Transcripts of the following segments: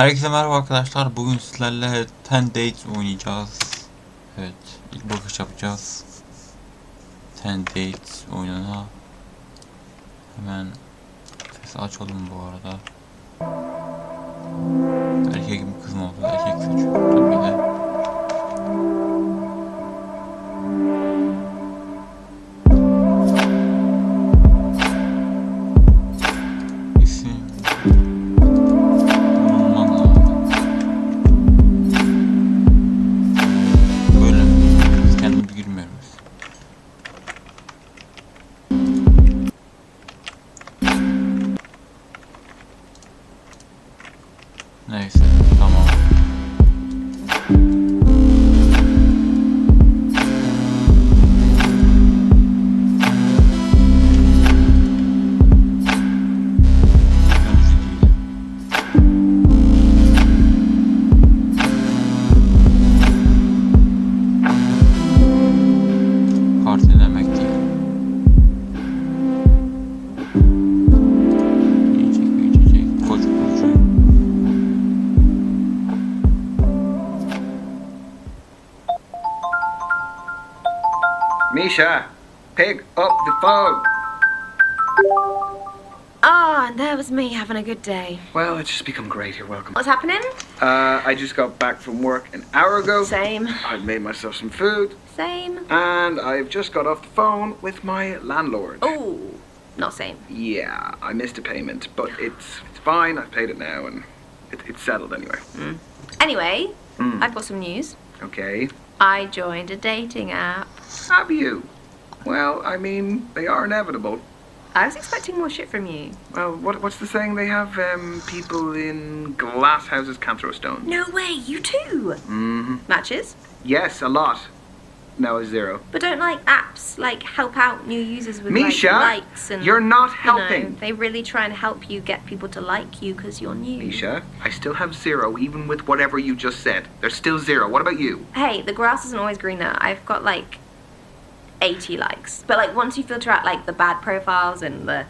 Herkese merhaba arkadaşlar. Bugün sizlerle 10 Dates oynayacağız. Evet, ilk bakış yapacağız. 10 Dates oyununa. Hemen ses açalım bu arada. Erkek mi kız mı oldu? Erkek seçiyorum tabii de. Neyse, tamam. Parti demek değil. Yiyecek, koç burcu. Misha, pick up the phone. Ah, and there was me having a good day. Well, it's just become great. You're welcome. What's happening? I just got back from work an hour ago. Same. I've made myself some food. Same. And I've just got off the phone with my landlord. Oh, not same. Yeah, I missed a payment, but it's fine. I've paid it now, and it's settled anyway. Anyway, I've got some news. Okay. I joined a dating app. Have you? Well, I mean, they are inevitable. I was expecting more shit from you. Well, what's the saying? They have people in glass houses can't throw stones. No way, you too. Mm-hmm. Matches? Yes, a lot. No, a zero. But don't like apps like help out new users with Misha, like, likes and you're not you know, helping. they really try and help you get people to like you because you're new. Misha, I still have zero even with whatever you just said. There's still zero. What about you? Hey, the grass isn't always greener. I've got like 80 likes. But like once you filter out like the bad profiles and the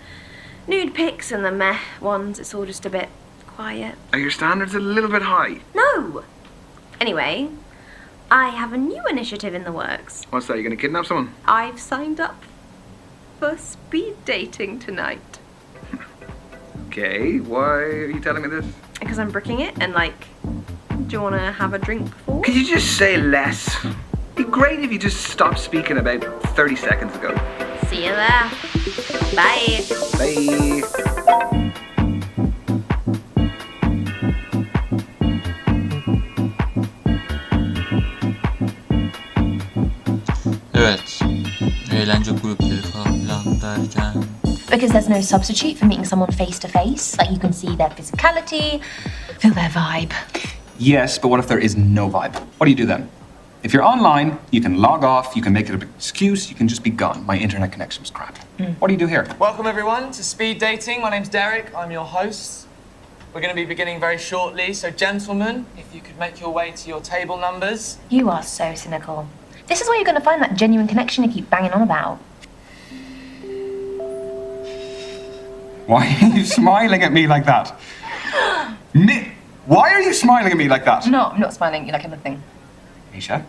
nude pics and the meh ones, it's all just a bit quiet. Are your standards a little bit high? No! Anyway, I have a new initiative in the works. What's that? You gonna kidnap someone? I've signed up for speed dating tonight. Okay, why are you telling me this? Because I'm bricking it and like, do you want to have a drink before? Could you just say less? It'd be great if you just stopped speaking about 30 seconds ago. See you there. Bye. Bye. Evet. Eğlence grupları falan filan derken. Because there's no substitute for meeting someone face to face. Like you can see their physicality, feel their vibe. Yes, but what if there is no vibe? What do you do then? If you're online, you can log off, you can make it an excuse, you can just be gone. My internet connection was crap. What do you do here? Welcome everyone to Speed Dating. My name's Derek, I'm your host. We're going to be beginning very shortly, so gentlemen, if you could make your way to your table numbers. You are so cynical. This is where you're going to find that genuine connection you keep banging on about. Why are you smiling at me like that? Why are you smiling at me like that? No, I'm not smiling. You like anything. Misha?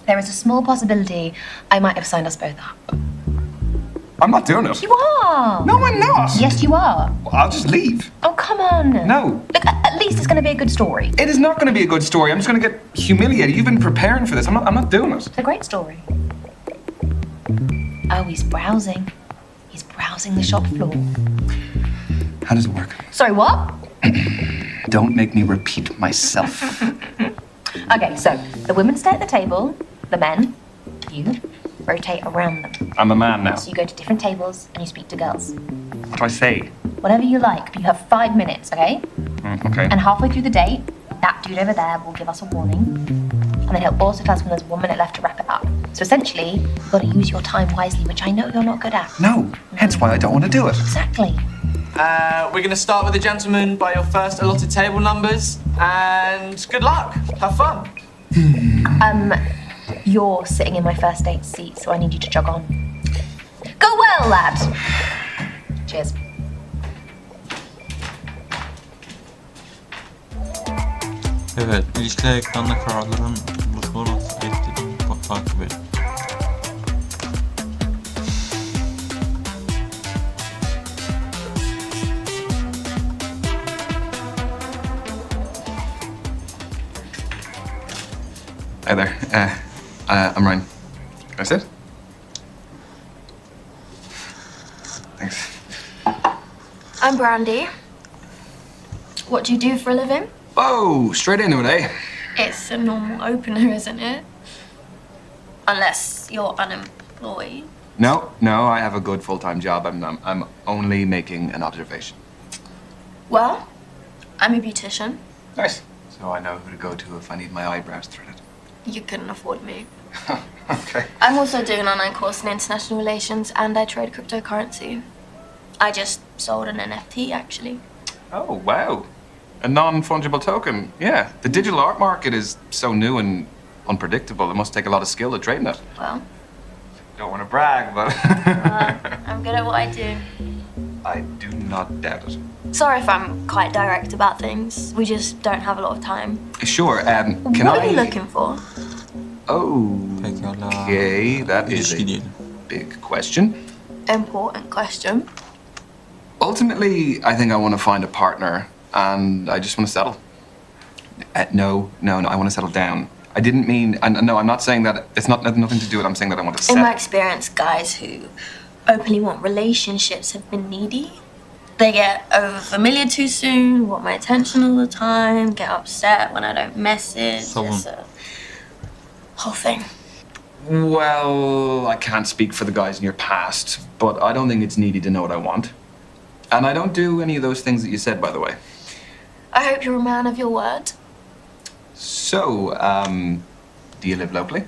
There is a small possibility I might have signed us both up. I'm not doing it. You are. No, I'm not. Yes, you are. I'll just leave. Oh, come on. No. Look, at least it's going to be a good story. It is not going to be a good story. I'm just going to get humiliated. You've been preparing for this. I'm not doing it. It's a great story. Oh, he's browsing. He's browsing the shop floor. How does it work? Sorry, what? Don't make me repeat myself. Okay, so the women stay at the table, the men, you, rotate around them. I'm a man now. So you go to different tables and you speak to girls. What do I say? Whatever you like, but you have 5 minutes, okay? Okay. And halfway through the date, that dude over there will give us a warning. And then he'll also tell us when there's 1 minute left to wrap it up. So essentially, you've got to use your time wisely, which I know you're not good at. No, hence why I don't want to do it. Exactly. We're going to start with the gentlemen by your first allotted table numbers, and good luck. Have fun. You're sitting in my first date seat, so I need you to jog on. Go well, lad. Cheers. Evet, ilişkiler ekranda kararların buluşmaları nasıl etkilediğini takip et. Hi there. I'm Ryan. Can I sit? Thanks. I'm Brandy. What do you do for a living? Whoa, straight into it, eh? It's a normal opener, isn't it? Unless you're unemployed. No, I have a good full-time job. I'm only making an observation. Well, I'm a beautician. Nice. So I know who to go to if I need my eyebrows threaded. You couldn't afford me. Okay. I'm also doing an online course in international relations and I trade cryptocurrency. I just sold an NFT, actually. Oh, wow. A non-fungible token. Yeah. The digital art market is so new and unpredictable. It must take a lot of skill to trade in it. Well, Don't want to brag, but I'm good at what I do. I do not doubt it. Sorry if I'm quite direct about things. We just don't have a lot of time. Sure, can What I... are you looking for? Oh, Pekala. okay. That is İlişki a diyelim. big question. Important question. Ultimately, I think I want to find a partner, and I just want to settle. No, I want to settle down. I didn't mean, and no, I'm not saying that, it's not nothing to do with, I'm saying that I want to In my settle. experience, guys who openly want relationships have been needy. They get over familiar too soon, want my attention all the time, get upset when I don't message. Savun. It's a whole thing. Well, I can't speak for the guys in your past, but I don't think it's needy to know what I want. And I don't do any of those things that you said, by the way. I hope you're a man of your word. So, do you live locally?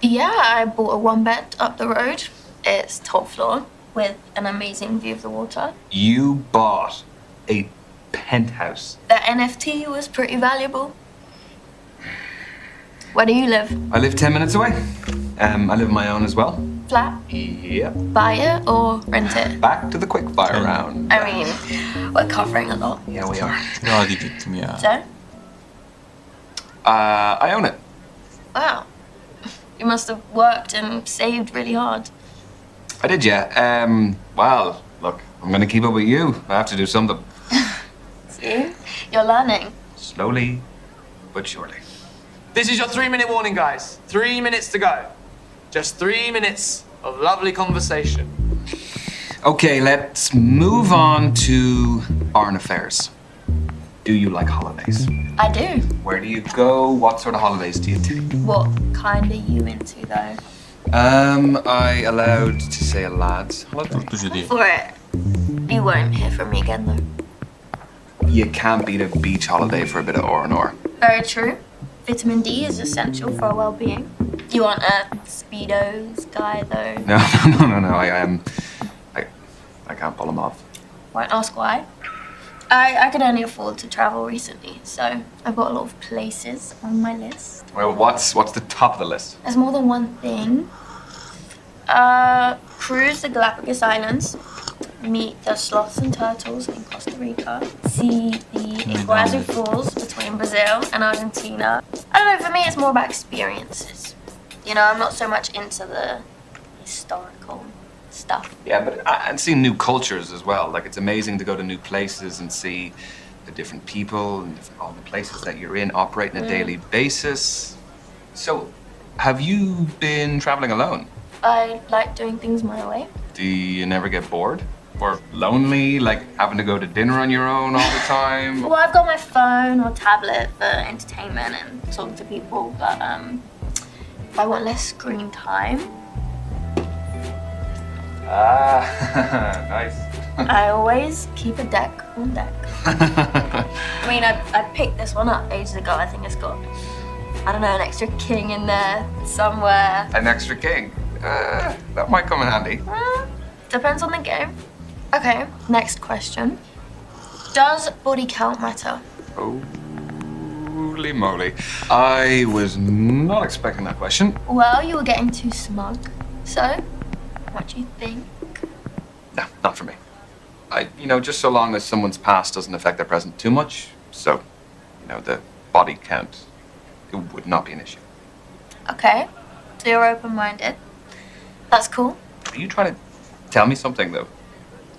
Yeah, I bought a one bed up the road. It's top floor with an amazing view of the water. You bought a penthouse. That NFT was pretty valuable. Where do you live? I live 10 minutes away. I live on my own as well. Flat? Yep. Buy it or rent it? Back to the quickfire round. I mean, we're covering a lot. Yeah, we are. Daha diyecektim ya. So? I own it. Wow. You must have worked and saved really hard. I did, yeah. Well, look, I'm gonna keep up with you. I have to do something. See? You're learning. Slowly, but surely. This is your 3-minute warning, guys. 3 minutes to go. Just 3 minutes of lovely conversation. Okay, let's move on to foreign affairs. Do you like holidays? I do. Where do you go? What sort of holidays do you take? What kind are you into, though? I allowed to say a lad's holiday? Turtucu değil. For it. You won't hear from me again, though. You can't beat a beach holiday for a bit of R&R. Very true. Vitamin D is essential for our well-being. You aren't a Speedos guy, though. No, I can't pull them off. Won't ask why. I could only afford to travel recently, so I've got a lot of places on my list. Well, what's the top of the list? There's more than one thing. Cruise the Galapagos Islands, meet the sloths and turtles in Costa Rica, see the Iguazu Falls between Brazil and Argentina. I don't know, for me it's more about experiences. You know, I'm not so much into the historical stuff. Yeah, but and seeing new cultures as well. Like, it's amazing to go to new places and see the different people and all the places that you're in operate on a daily basis. So, have you been traveling alone? I like doing things my way. Do you never get bored? Or lonely, like having to go to dinner on your own all the time? Well, I've got my phone or tablet for entertainment and talking to people, but if I want less screen time, Nice. I always keep a deck on deck. I mean, I picked this one up ages ago. I think it's got, I don't know, an extra king in there somewhere. An extra king? That might come in handy. Depends on the game. Okay, next question. Does body count matter? Holy moly. I was not expecting that question. Well, you were getting too smug. So, what do you think? No, not for me. Just so long as someone's past doesn't affect their present too much. So, the body count, it would not be an issue. Okay, so you're open-minded. That's cool. Are you trying to tell me something, though?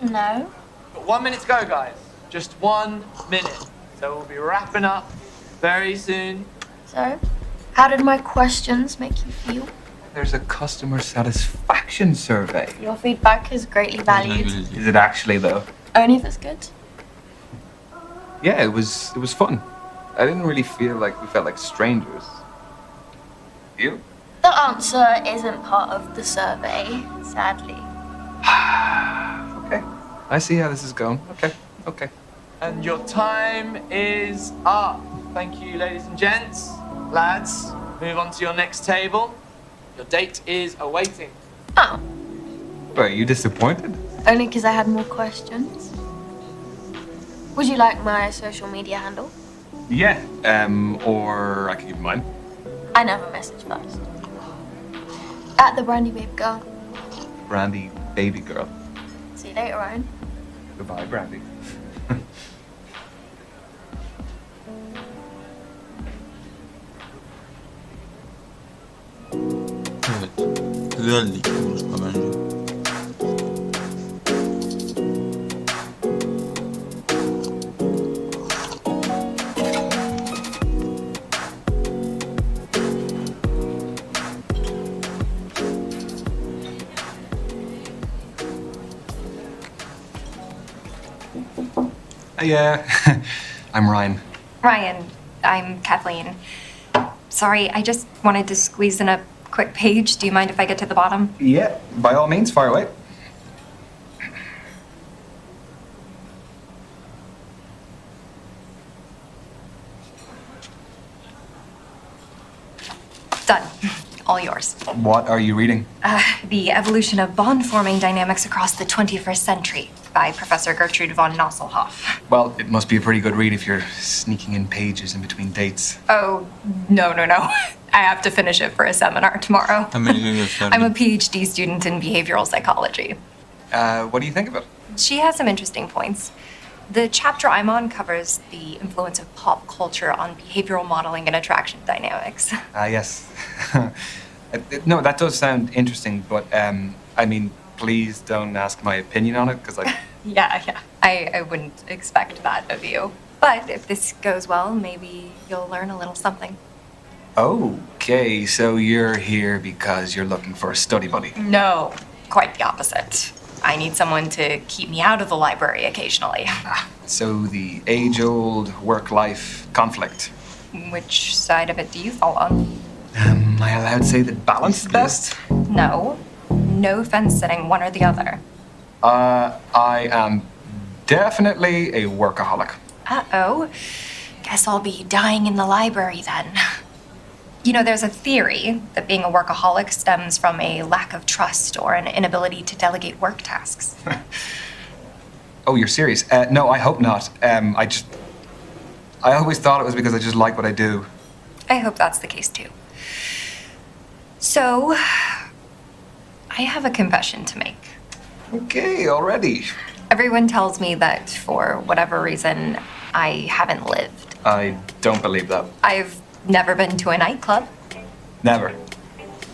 No. Got 1 minute to go, guys. Just 1 minute. So we'll be wrapping up very soon. So, how did my questions make you feel? There's a customer satisfaction survey. Your feedback is greatly valued. Is it actually, though? Only if it's good. Yeah, it was fun. I didn't really feel like we felt like strangers. You? The answer isn't part of the survey, sadly. Okay. I see how this is going. Okay. And your time is up. Thank you, ladies and gents. Lads, move on to your next table. Your date is awaiting. Oh, Are you disappointed? only because I had more questions. Would you like my social media handle? Yeah. Or I could give you mine. I never message first. At the Brandy Babe Girl. Brandy, baby girl. See you later, Ryan. Goodbye, Brandy. Evet. Güzeldi ilk buluşma bence. Yeah. I'm Ryan. Ryan, I'm Kathleen. Sorry, I just wanted to squeeze in a quick page. Do you mind if I get to the bottom? Yeah, by all means, fire away. Done. All yours. What are you reading? The Evolution of Bond-Forming Dynamics Across the 21st Century by Professor Gertrude von Nosselhoff. Well, it must be a pretty good read if you're sneaking in pages in between dates. Oh, no. I have to finish it for a seminar tomorrow. Hemen gösterdim. I'm a PhD student in behavioral psychology. What do you think of it? She has some interesting points. The chapter I'm on covers the influence of pop culture on behavioral modeling and attraction dynamics. Yes. No, that does sound interesting, but I mean, please don't ask my opinion on it, because Yeah. I wouldn't expect that of you. But if this goes well, maybe you'll learn a little something. Okay, so you're here because you're looking for a study buddy. No, quite the opposite. I need someone to keep me out of the library occasionally. So the age-old work-life conflict. Which side of it do you fall on? Am I allowed to say that balance is best? No. No fence sitting, one or the other. I am definitely a workaholic. Uh-oh. Guess I'll be dying in the library then. You know, there's a theory that being a workaholic stems from a lack of trust or an inability to delegate work tasks. Oh, you're serious? No, I hope not. I always thought it was because I just like what I do. I hope that's the case too. So, I have a confession to make. Okay, already. Everyone tells me that for whatever reason, I haven't lived. I don't believe that. I've never been to a nightclub. Never.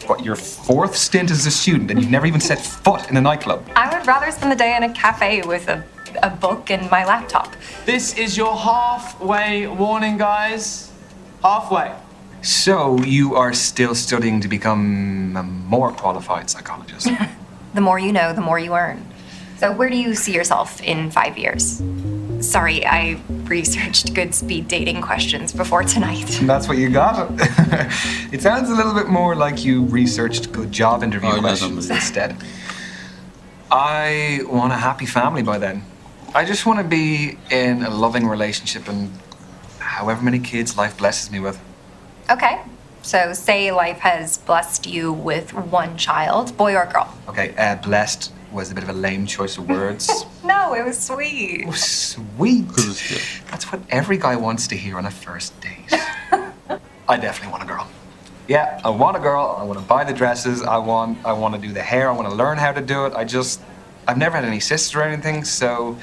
What, your fourth stint as a student and you've never even set foot in a nightclub? I would rather spend the day in a cafe with a book and my laptop. This is your halfway warning, guys. Halfway. So you are still studying to become a more qualified psychologist? The more you know, the more you earn. So where do you see yourself in 5 years? Sorry, I researched good speed dating questions before tonight. That's what you got? It sounds a little bit more like you researched good job interview questions instead. I want a happy family by then. I just want to be in a loving relationship and however many kids life blesses me with. Okay, so say life has blessed you with one child, boy or girl. Okay, blessed was a bit of a lame choice of words. No, it was sweet. Oh, sweet. Kızıştı. That's what every guy wants to hear on a first date. I definitely want a girl. Yeah, I want a girl. I want to buy the dresses. I want to do the hair. I want to learn how to do it. I've never had any sisters or anything, so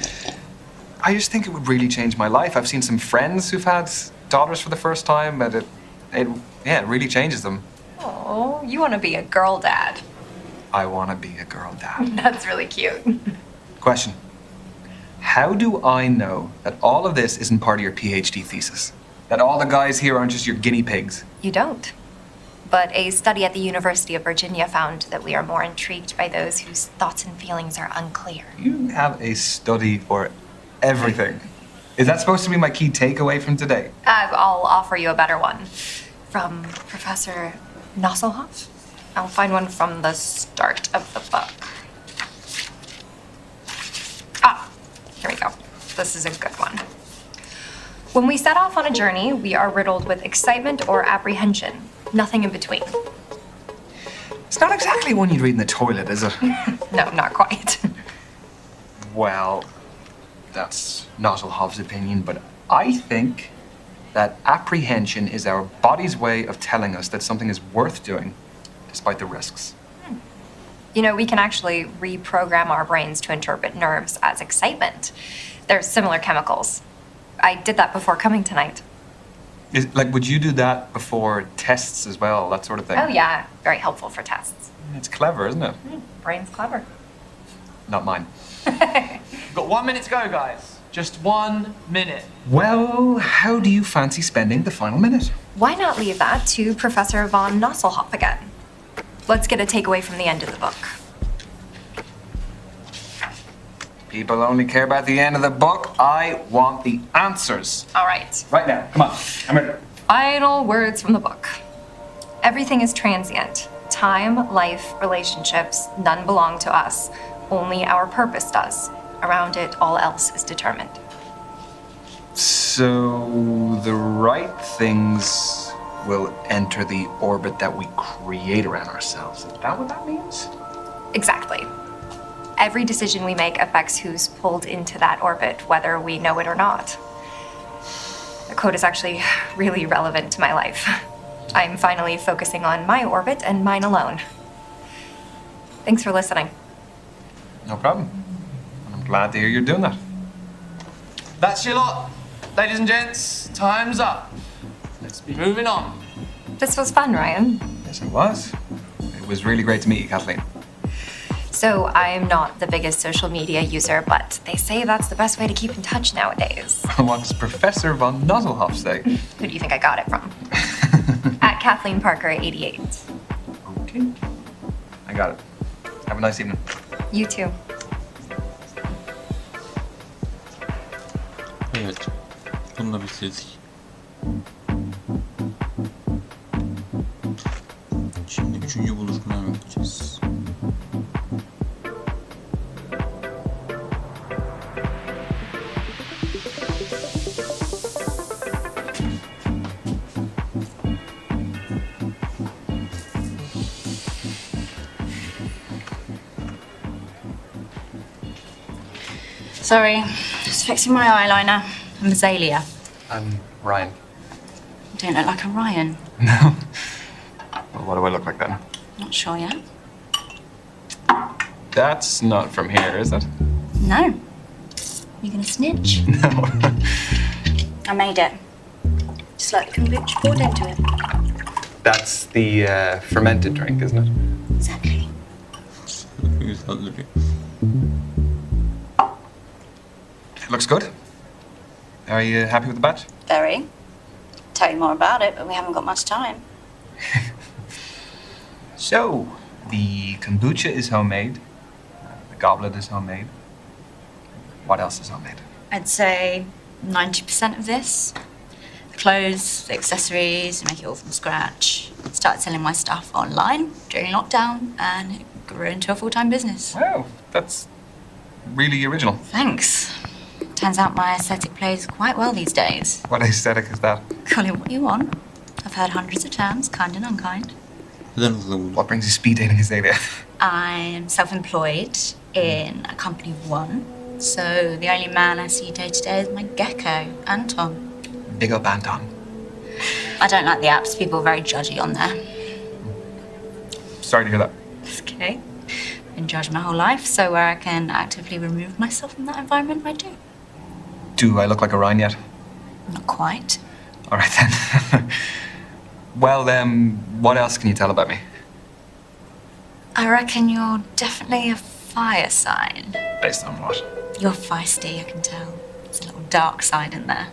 I just think it would really change my life. I've seen some friends who've had daughters for the first time, and it really changes them. Oh, you want to be a girl dad. I want to be a girl dad. That's really cute. Question. How do I know that all of this isn't part of your PhD thesis? That all the guys here aren't just your guinea pigs? You don't. But a study at the University of Virginia found that we are more intrigued by those whose thoughts and feelings are unclear. You have a study for everything. Is that supposed to be my key takeaway from today? I'll offer you a better one. From Professor Nosselhoff? I'll find one from the start of the book. Ah, here we go. This is a good one. When we set off on a journey, we are riddled with excitement or apprehension. Nothing in between. It's not exactly one you'd read in the toilet, is it? No, not quite. Well, that's Nosselhoff's opinion, but I think that apprehension is our body's way of telling us that something is worth doing, despite the risks. You know, we can actually reprogram our brains to interpret nerves as excitement. They're similar chemicals. I did that before coming tonight. Would you do that before tests as well, that sort of thing? Oh yeah, very helpful for tests. It's clever, isn't it? Brain's clever. Not mine. We've got 1 minute to go, guys. Just 1 minute. Well, how do you fancy spending the final minute? Why not leave that to Professor von Nosselhoff again? Let's get a takeaway from the end of the book. People only care about the end of the book. I want the answers. All right. Right now, come on, I'm ready. Final words from the book. Everything is transient. Time, life, relationships, none belong to us. Only our purpose does. Around it, all else is determined. So the right things will enter the orbit that we create around ourselves. Is that what that means? Exactly. Every decision we make affects who's pulled into that orbit, whether we know it or not. The quote is actually really relevant to my life. I'm finally focusing on my orbit and mine alone. Thanks for listening. No problem. And I'm glad to hear you're doing that. That's your lot. Ladies and gents, time's up. Let's be moving on. This was fun, Ryan. Yes, it was. It was really great to meet you, Kathleen. So I'm not the biggest social media user, but they say that's the best way to keep in touch nowadays. What does Professor von Nosselhoff say? Who do you think I got it from? At Kathleen Parker 88. Okay. I got it. Have a nice evening. You too. Evet. Bununla bitirdik. Şimdi 3. buluşmaya gideceğiz. Sorry, just fixing my eyeliner. I'm Azalea. I'm Ryan. You don't look like a Ryan. No? Well, what do I look like then? Not sure yet. That's not from here, is it? No. You gonna snitch? No. I made it. Just like the kombucha poured into it. That's the fermented drink, isn't it? Exactly. Güzel duruyor. It looks good. Are you happy with the batch? Very. Tell you more about it, but we haven't got much time. So, the kombucha is homemade. The goblet is homemade. What else is homemade? I'd say 90% of this. The clothes, the accessories, I make it all from scratch. Started selling my stuff online during lockdown, and it grew into a full-time business. Wow, that's really original. Thanks. Turns out my aesthetic plays quite well these days. What aesthetic is that? Call it what you want. I've heard hundreds of terms, kind and unkind. Neden hızlı buldun? What brings you speed dating, Azalea? I'm self-employed in a company of one, so the only man I see day to day is my gecko, Anton. Big up Anton. I don't like the apps. People are very judgy on there. Sorry to hear that. It's okay. Been judged my whole life, so where I can actively remove myself from that environment, I do. Do I look like a Ryan yet? Not quite. All right then. Well, what else can you tell about me? I reckon you're definitely a fire sign. Based on what? You're feisty, I can tell. There's a little dark side in there.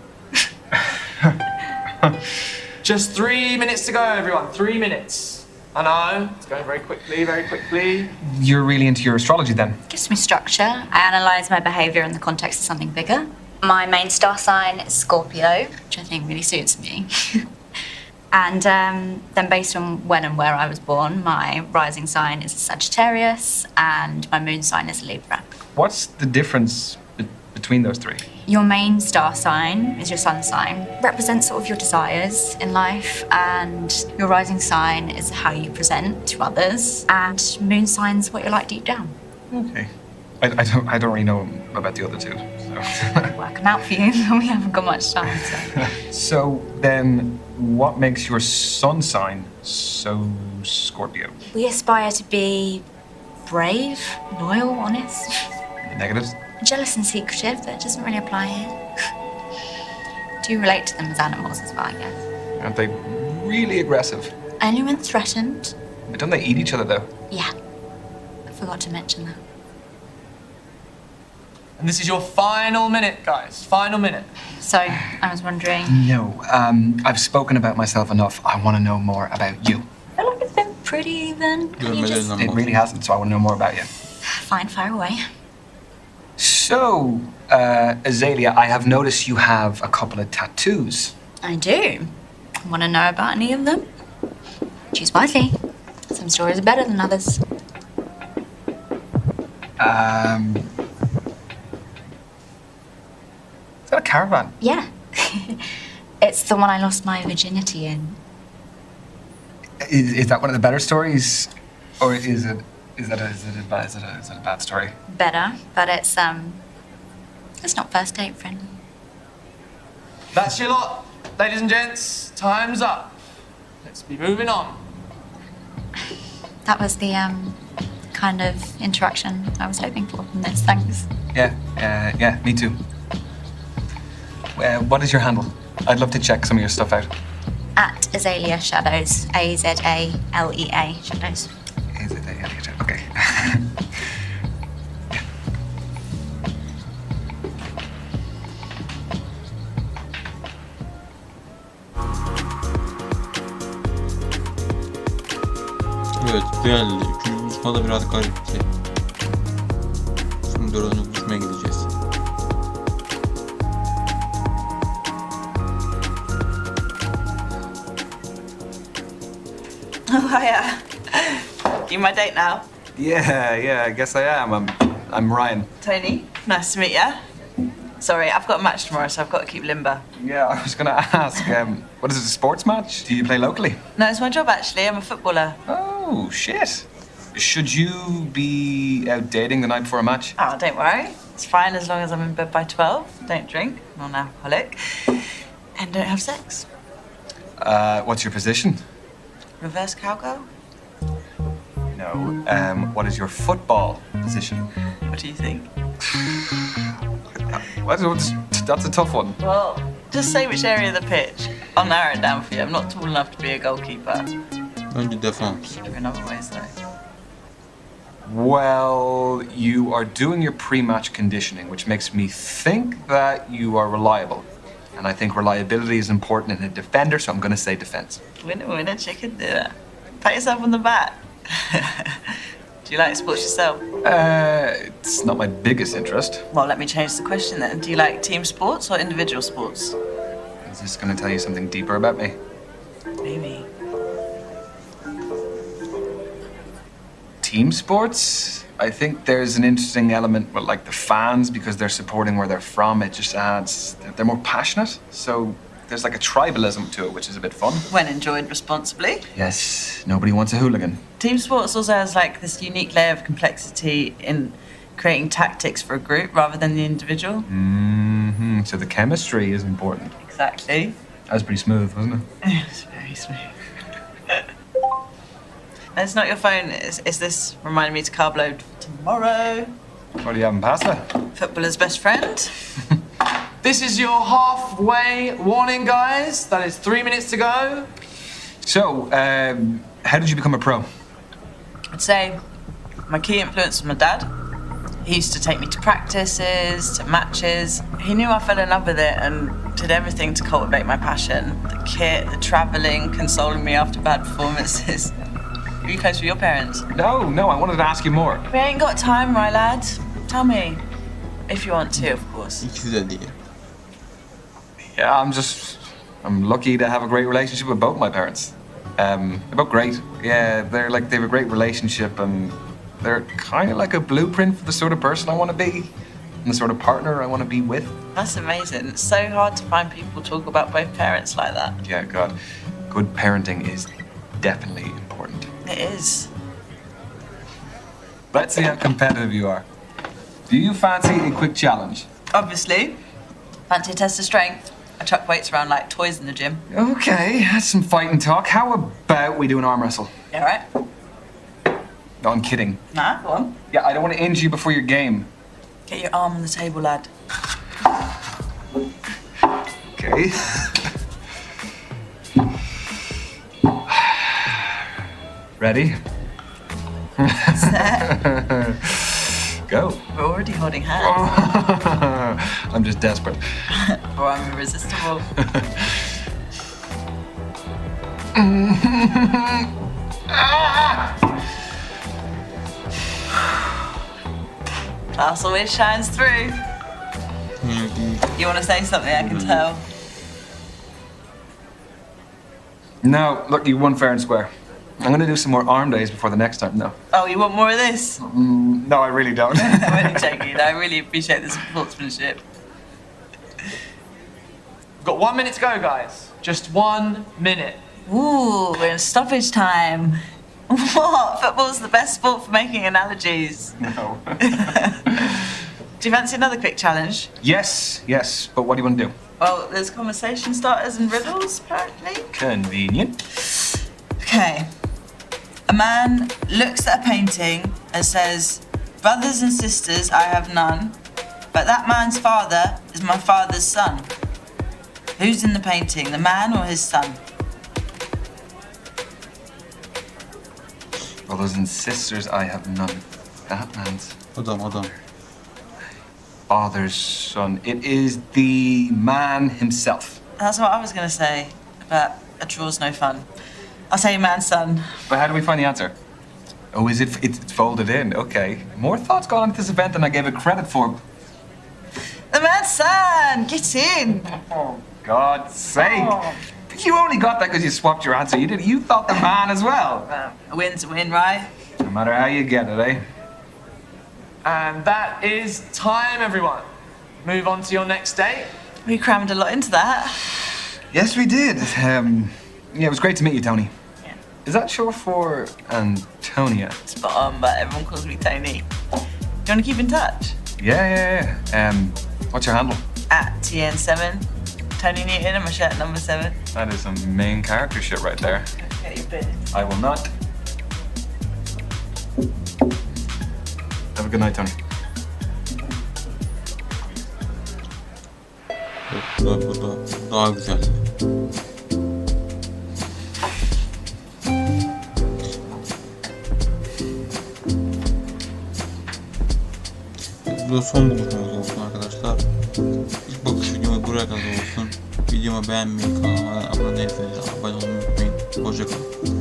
Just 3 minutes to go, everyone. 3 minutes. I know, it's going very quickly, very quickly. You're really into your astrology then? Gives me structure. I analyse my behaviour in the context of something bigger. My main star sign is Scorpio, which I think really suits me. And then based on when and where I was born, my rising sign is Sagittarius and my moon sign is Libra. What's the difference between those three? Your main star sign is your sun sign. Represents sort of your desires in life, and your rising sign is how you present to others, and moon sign's what you're like deep down. Okay. I don't really know about the other two, so. Working out for you, we haven't got much time, so. So then, what makes your sun sign so Scorpio? We aspire to be brave, loyal, honest. Negatives? Jealous and secretive, but it doesn't really apply here. Do you relate to them as animals as well, I guess? Aren't they really aggressive? Only when threatened. But don't they eat each other though? Yeah. I forgot to mention that. And this is your final minute, guys. Final minute. So, I was wondering... No, I've spoken about myself enough. I want to know more about you. I feel like it's been pretty even. Can you just... It really hasn't, so I want to know more about you. Fine, fire away. So, Azalea, I have noticed you have a couple of tattoos. I do. Want to know about any of them? Choose wisely. Some stories are better than others. Is that a caravan? Yeah. It's the one I lost my virginity in. Is that one of the better stories, or is it a bad story? Better, but it's not first date friendly. That's your lot, ladies and gents. Time's up. Let's be moving on. That was the kind of interaction I was hoping for from this. Thanks. Yeah, me too. What is your handle? I'd love to check some of your stuff out. At Azalea Shadows. A-Z-A-L-E-A Shadows. A-Z-A-L-E-A, okay. Evet, geldi. Üçüncü buluşmada biraz garipti. Şimdi dördüncü buluşmaya gideceğiz. Oh, hiya. You my date now? Yeah, I guess I am. I'm Ryan. Tony, nice to meet ya. Sorry, I've got a match tomorrow, so I've got to keep limber. Yeah, I was gonna ask, what is it, a sports match? Do you play locally? No, it's my job, actually. I'm a footballer. Oh, shit. Should you be out dating the night before a match? Oh, don't worry. It's fine as long as I'm in bed by 12, don't drink, non alcoholic, and don't have sex. What's your position? Reverse cowgirl? No. What is your football position? What do you think? That's a tough one. Well, just say which area of the pitch. I'll narrow it down for you. I'm not tall enough to be a goalkeeper. Önce defans. In other ways, though. Well, you are doing your pre-match conditioning, which makes me think that you are reliable. And I think reliability is important in a defender, so I'm going to say defense. Winner, chicken dinner. Pat yourself on the back. Do you like sports yourself? It's not my biggest interest. Well, let me change the question then. Do you like team sports or individual sports? Is this going to tell you something deeper about me? Maybe. Team sports? I think there's an interesting element with like the fans because they're supporting where they're from. It just adds, they're more passionate. So there's like a tribalism to it, which is a bit fun. When enjoyed responsibly. Yes, nobody wants a hooligan. Team sports also has like this unique layer of complexity in creating tactics for a group rather than the individual. Mm-hmm. So the chemistry is important. Exactly. That was pretty smooth, wasn't it? It's very smooth. It's not your phone. Is this reminding me to carb load tomorrow? What are you having, pasta? Footballer's best friend. This is your halfway warning, guys. That is 3 minutes to go. So, how did you become a pro? I'd say my key influence was my dad. He used to take me to practices, to matches. He knew I fell in love with it and did everything to cultivate my passion. The kit, the travelling, consoling me after bad performances. Are you close with your parents? No, I wanted to ask you more. We ain't got time, my lad. Tell me. If you want to, of course. İkisi de değil. Yeah, I'm lucky to have a great relationship with both my parents. They're both great. Yeah, they have a great relationship and they're kind of like a blueprint for the sort of person I want to be and the sort of partner I want to be with. That's amazing. It's so hard to find people talk about both parents like that. Yeah, God. Good parenting is definitely important. It is. Let's see how competitive you are. Do you fancy a quick challenge? Obviously. Fancy a test of strength. I chuck weights around like toys in the gym. Okay, that's some fighting talk. How about we do an arm wrestle? Yeah, right? No, I'm kidding. Nah, go on. Yeah, I don't want to injure you before your game. Get your arm on the table, lad. Okay. Ready? Set. Go. We're already holding hands. I'm just desperate. Or I'm irresistible. Class always shines through. You want to say something? I can tell. No, look, you won fair and square. I'm going to do some more arm days before the next time, no. Oh, you want more of this? No, I really don't. I'm only joking. I really appreciate the sportsmanship. We've got 1 minute to go, guys. Just 1 minute. Ooh, we're in stoppage time. What? Football's the best sport for making analogies. No. Do you fancy another quick challenge? Yes, but what do you want to do? Well, there's conversation starters and riddles, apparently. Convenient. Okay. A man looks at a painting and says, "Brothers and sisters, I have none, but that man's father is my father's son." Who's in the painting, the man or his son? Brothers and sisters, I have none. That man's Adam. father's son. It is the man himself. That's what I was going to say, but a draw's no fun. I'll say man's son. But how do we find the answer? Oh, is it? It's folded in. Okay. More thought's gone into this event than I gave it credit for. The man's son! Get in! Oh, God's sake. You only got that because you swapped your answer. You thought the man as well. A win's a win, right? No matter how you get it, eh? And that is time, everyone. Move on to your next date. We crammed a lot into that. Yes, we did. Yeah, it was great to meet you, Tony. Yeah. Is that short for Antonia? Spot on, but everyone calls me Tony. Do you want to keep in touch? Yeah. What's your handle? At TN7. Tony Newton and my shirt number 7. That is some main character shit right there. Get your bit. I will not. Have a good night, Tony. Burada daha güzel. Bu da son buluşmamız olsun arkadaşlar. İlk bakış videomu buraya kadar olsun. Videomu beğenmeyi, kanalıma abone değilseniz abone olmayı unutmayın. Hoşça kalın.